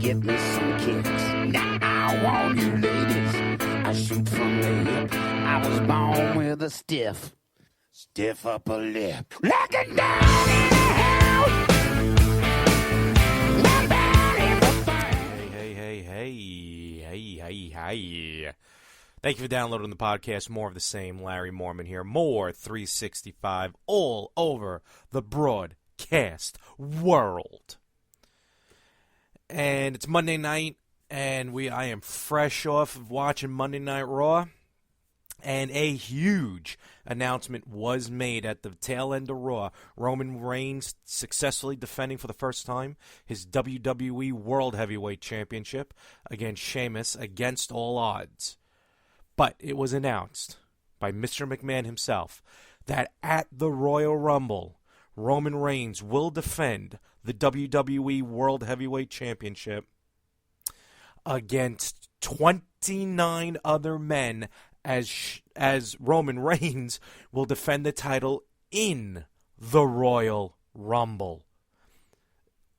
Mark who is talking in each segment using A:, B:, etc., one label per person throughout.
A: get me some kicks. Now, all you ladies, I shoot from the hip. I was born with a stiff upper lip. Looking down in the house.
B: Hey. Thank you for downloading the podcast. More of the same. Larry Mormon here. Mohr 365 all over the broadcast world. And it's Monday night, and I am fresh off of watching Monday Night Raw. And a huge announcement was made at the tail end of Raw. Roman Reigns successfully defending for the first time his WWE World Heavyweight Championship against Sheamus against all odds. But it was announced by Mr. McMahon himself that at the Royal Rumble, Roman Reigns will defend the WWE World Heavyweight Championship against 29 other men, as Roman Reigns will defend the title in the Royal Rumble.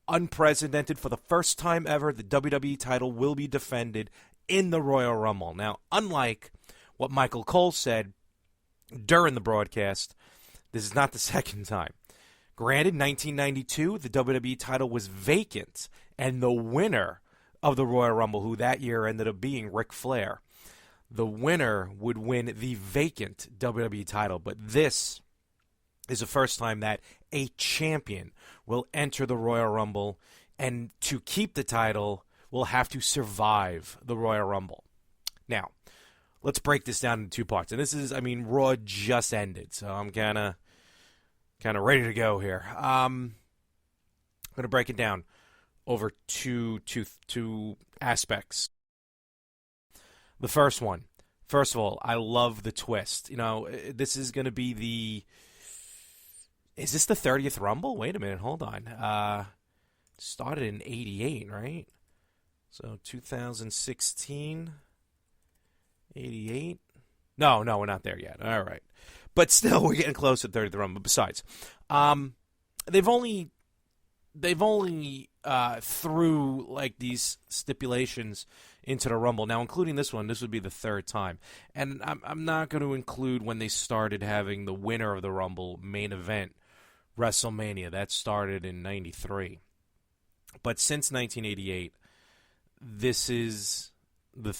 B: Unprecedented, for the first time ever, the WWE title will be defended in the Royal Rumble. Now, unlike what Michael Cole said during the broadcast, this is not the second time. Granted, 1992, the WWE title was vacant, and the winner of the Royal Rumble, who that year ended up being Ric Flair, the winner would win the vacant WWE title. But this is the first time that a champion will enter the Royal Rumble, and to keep the title will have to survive the Royal Rumble. Now, let's break this down into two parts. And this is, Raw just ended, so I'm kind of ready to go here. I'm going to break it down over two aspects. The first one, first of all, I love the twist. This is going to be is this the 30th Rumble? Wait a minute, hold on. Started in 88, right? So 2016, 88. No, we're not there yet. All right. But still, we're getting close to 30th Rumble. Besides, they've only threw like these stipulations into the Rumble. Now, including this one, this would be the third time. And I'm not going to include when they started having the winner of the Rumble main event WrestleMania. That started in 93. But since 1988, this is the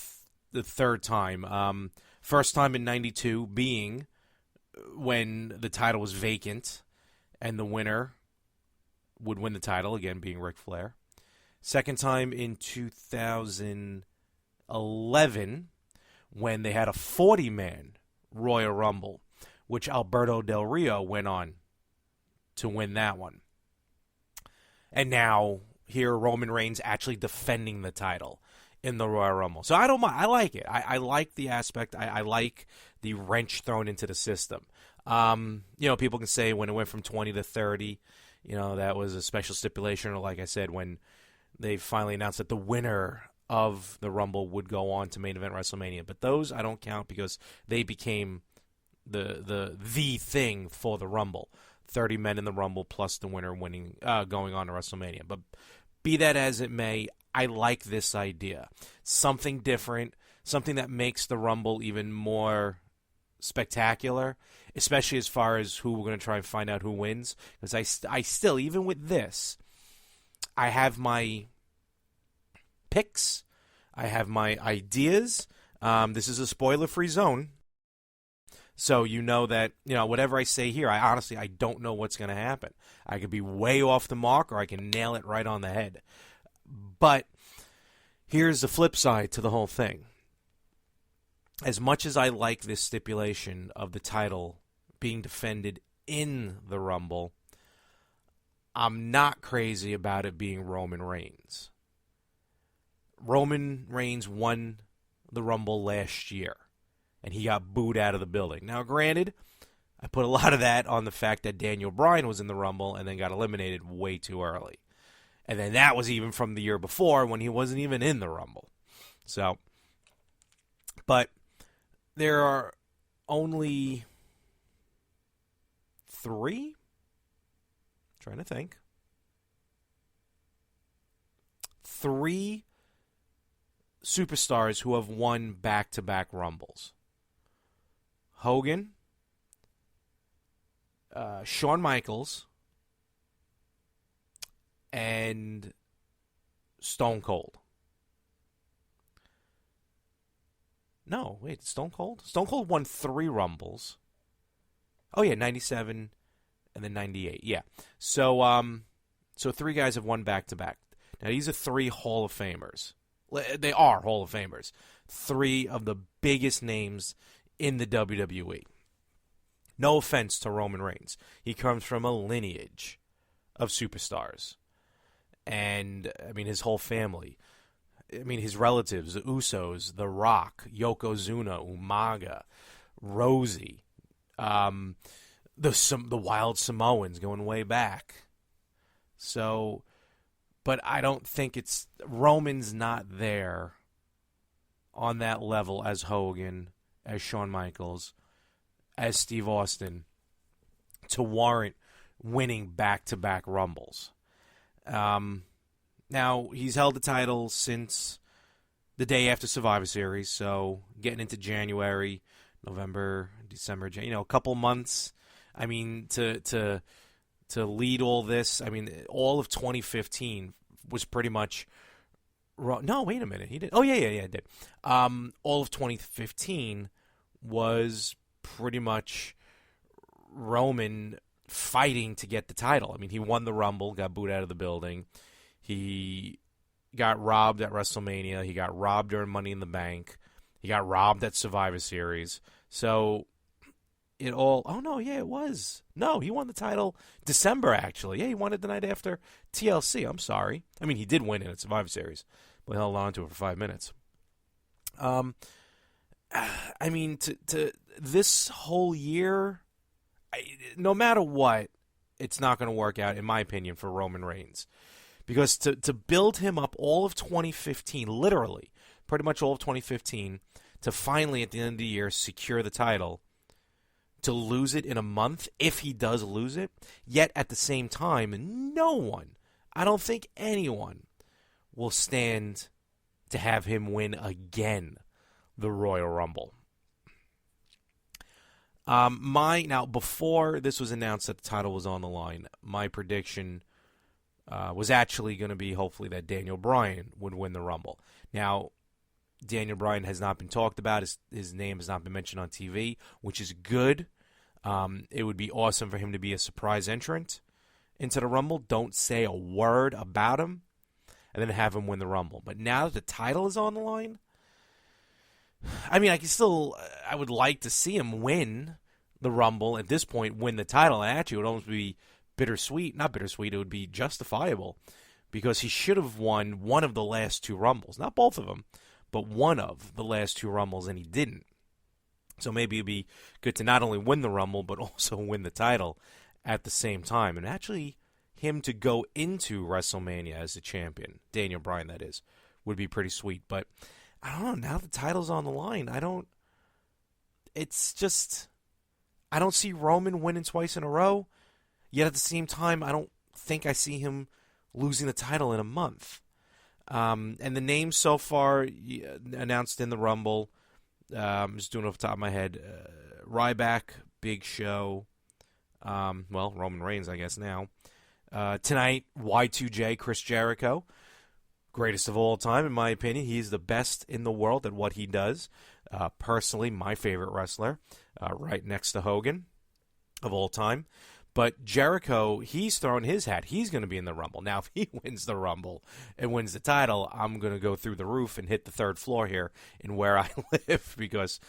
B: third time. First time in 92 being when the title was vacant and the winner would win the title, again being Ric Flair. Second time in 2011 when they had a 40-man Royal Rumble, which Alberto Del Rio went on to win that one. And now here Roman Reigns actually defending the title in the Royal Rumble. So I don't mind. I like it. I like the aspect. I like the wrench thrown into the system. People can say when it went from 20 to 30, that was a special stipulation, or like I said, when they finally announced that the winner of the Rumble would go on to main event WrestleMania. But those I don't count because they became the thing for the Rumble. 30 men in the Rumble plus the winner winning, going on to WrestleMania. But be that as it may, I like this idea. Something different, something that makes the Rumble even more spectacular, especially as far as who we're going to try and find out who wins. Because I still, even with this, I have my picks. I have my ideas. This is a spoiler-free zone. So you know that, whatever I say here, I don't know what's going to happen. I could be way off the mark or I can nail it right on the head. But here's the flip side to the whole thing. As much as I like this stipulation of the title being defended in the Rumble, I'm not crazy about it being Roman Reigns. Roman Reigns won the Rumble last year, and he got booed out of the building. Now, granted, I put a lot of that on the fact that Daniel Bryan was in the Rumble and then got eliminated way too early. And then that was even from the year before when he wasn't even in the Rumble. So, but there are only three? Trying to think. three superstars who have won back-to-back Rumbles. Hogan, Shawn Michaels, and Stone Cold. No, wait, Stone Cold? Stone Cold won 3 Rumbles. Oh, yeah, 97 and then 98. Yeah. So 3 guys have won back-to-back. Now, these are 3 Hall of Famers. They are Hall of Famers. 3 of the biggest names in the WWE. No offense to Roman Reigns. He comes from a lineage of superstars. And, I mean, his whole family. I mean, his relatives, the Usos, The Rock, Yokozuna, Umaga, Rosie, the Wild Samoans going way back. So, but I don't think Roman's not there on that level as Hogan, as Shawn Michaels, as Steve Austin to warrant winning back-to-back Rumbles. Now, he's held the title since the day after Survivor Series, so getting into January, November, December, a couple months. I mean, to lead all this, I mean, all of 2015 was pretty much. No, wait a minute, he did. Oh yeah, he did. All of 2015 was pretty much Roman fighting to get the title. I mean, he won the Rumble, got booed out of the building. He got robbed at WrestleMania. He got robbed during Money in the Bank. He got robbed at Survivor Series. So it all... Oh, no, yeah, it was. No, he won the title December, actually. Yeah, he won it the night after TLC. I'm sorry. I mean, he did win it at Survivor Series, but held on to it for 5 minutes. I mean, to this whole year, no matter what, it's not going to work out, in my opinion, for Roman Reigns. Because to build him up all of 2015, literally, pretty much all of 2015, to finally, at the end of the year, secure the title, to lose it in a month, if he does lose it, yet at the same time, no one, I don't think anyone, will stand to have him win again the Royal Rumble. Now, before this was announced that the title was on the line, my prediction was actually going to be, hopefully, that Daniel Bryan would win the Rumble. Now, Daniel Bryan has not been talked about. His name has not been mentioned on TV, which is good. It would be awesome for him to be a surprise entrant into the Rumble. Don't say a word about him, and then have him win the Rumble. But now that the title is on the line, I mean, I would like to see him win the Rumble at this point, win the title. And actually, it would almost be bittersweet. Not bittersweet, it would be justifiable, because he should have won one of the last 2 Rumbles. Not both of them, but one of the last 2 Rumbles, and he didn't. So maybe it'd be good to not only win the Rumble, but also win the title at the same time. And actually, him to go into WrestleMania as the champion, Daniel Bryan, that is, would be pretty sweet. But I don't know, now the title's on the line, I don't see Roman winning twice in a row, yet at the same time, I don't think I see him losing the title in a month. And the names so far announced in the Rumble, I'm just doing it off the top of my head, Ryback, Big Show, Roman Reigns, I guess now. Tonight, Y2J, Chris Jericho. Greatest of all time, in my opinion. He's the best in the world at what he does. Personally, my favorite wrestler, right next to Hogan of all time. But Jericho, he's throwing his hat. He's going to be in the Rumble. Now, if he wins the Rumble and wins the title, I'm going to go through the roof and hit the 3rd floor here in where I live, because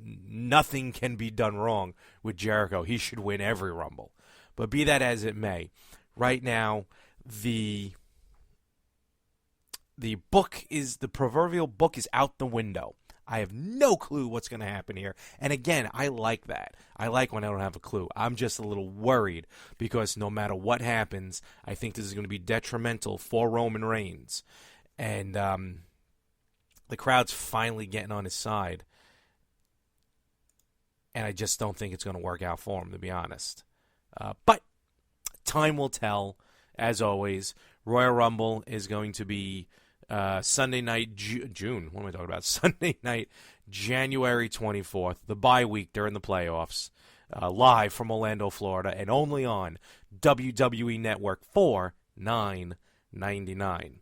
B: nothing can be done wrong with Jericho. He should win every Rumble. But be that as it may, right now, the proverbial book is out the window. I have no clue what's going to happen here. And again, I like that. I like when I don't have a clue. I'm just a little worried, because no matter what happens, I think this is going to be detrimental for Roman Reigns. And the crowd's finally getting on his side. And I just don't think it's going to work out for him, to be honest. But time will tell. as always, Royal Rumble is going to be Sunday night, June. What am I talking about? Sunday night, January 24th, the bye week during the playoffs, live from Orlando, Florida, and only on WWE Network for $9.99.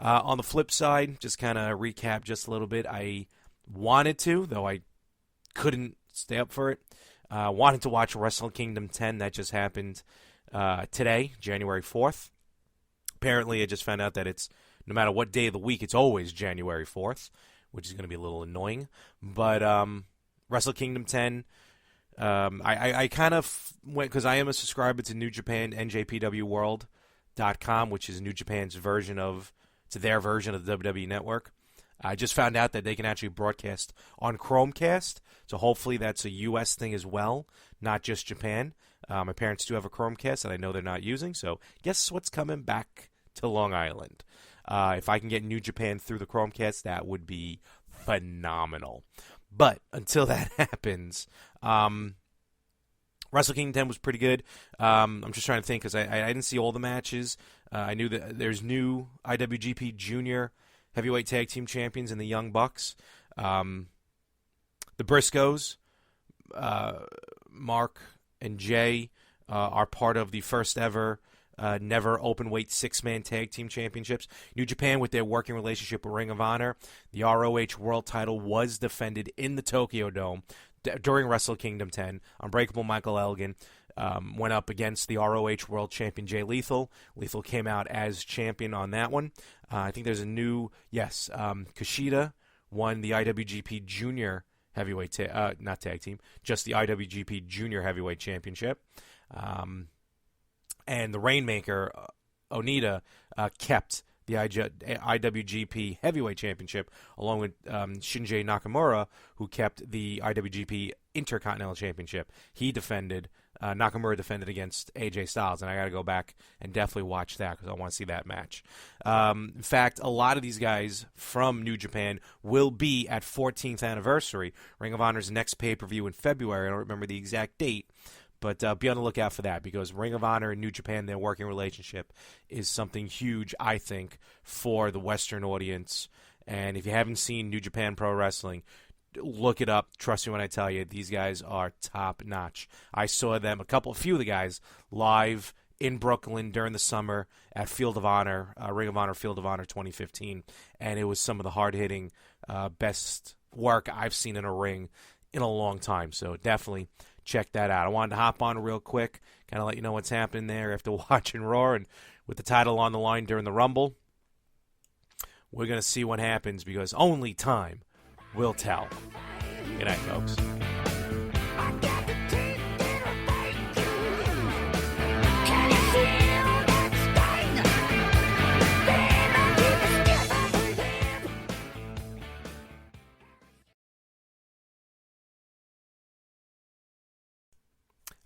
B: On the flip side, just kind of recap just a little bit. I wanted to, though I couldn't stay up for it. Wanted to watch Wrestle Kingdom 10. That just happened today, January 4th. Apparently, I just found out that it's, no matter what day of the week, it's always January 4th, which is going to be a little annoying. But Wrestle Kingdom 10, I kind of went, because I am a subscriber to New Japan, NJPW which is New Japan's version of, to their version of the WWE Network. I just found out that they can actually broadcast on Chromecast, so hopefully that's a U.S. thing as well, not just Japan. My parents do have a Chromecast that I know they're not using, so guess what's coming back to Long Island? If I can get New Japan through the Chromecast, that would be phenomenal. But until that happens, Wrestle Kingdom 10 was pretty good. I'm just trying to think, because I didn't see all the matches. I knew that there's new IWGP Junior Heavyweight Tag Team Champions in the Young Bucks. The Briscoes, Mark and Jay, are part of the first ever never open-weight six-man tag team championships. New Japan, with their working relationship with Ring of Honor, the ROH World title was defended in the Tokyo Dome during Wrestle Kingdom 10. Unbreakable Michael Elgin went up against the ROH World Champion Jay Lethal. Lethal came out as champion on that one. I think there's a new, Kushida won the IWGP Junior Heavyweight, not tag team, just the IWGP Junior Heavyweight Championship. And the Rainmaker, Onita, kept the IWGP Heavyweight Championship, along with Shinji Nakamura, who kept the IWGP Intercontinental Championship. Nakamura defended against AJ Styles, and I got to go back and definitely watch that because I want to see that match. In fact, a lot of these guys from New Japan will be at 14th anniversary. Ring of Honor's next pay-per-view in February. I don't remember the exact date. But be on the lookout for that, because Ring of Honor and New Japan, their working relationship, is something huge, I think, for the Western audience. And if you haven't seen New Japan Pro Wrestling, look it up. Trust me when I tell you, these guys are top-notch. I saw them, a few of the guys, live in Brooklyn during the summer at Field of Honor, Ring of Honor Field of Honor 2015. And it was some of the hard-hitting, best work I've seen in a ring in a long time. So definitely check that out. I wanted to hop on real quick, kind of let you know what's happening there after watching Raw, and with the title on the line during the Rumble. We're going to see what happens, because only time will tell. Good night, folks.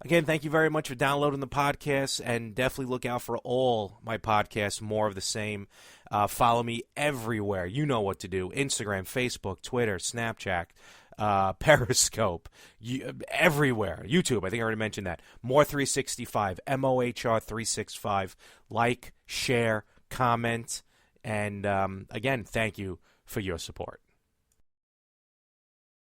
B: Again, thank you very much for downloading the podcast, and definitely look out for all my podcasts, more of the same. Follow me everywhere. You know what to do. Instagram, Facebook, Twitter, Snapchat, Periscope, everywhere. YouTube, I think I already mentioned that. Mohr365, MOHR365. Like, share, comment, and again, thank you for your support.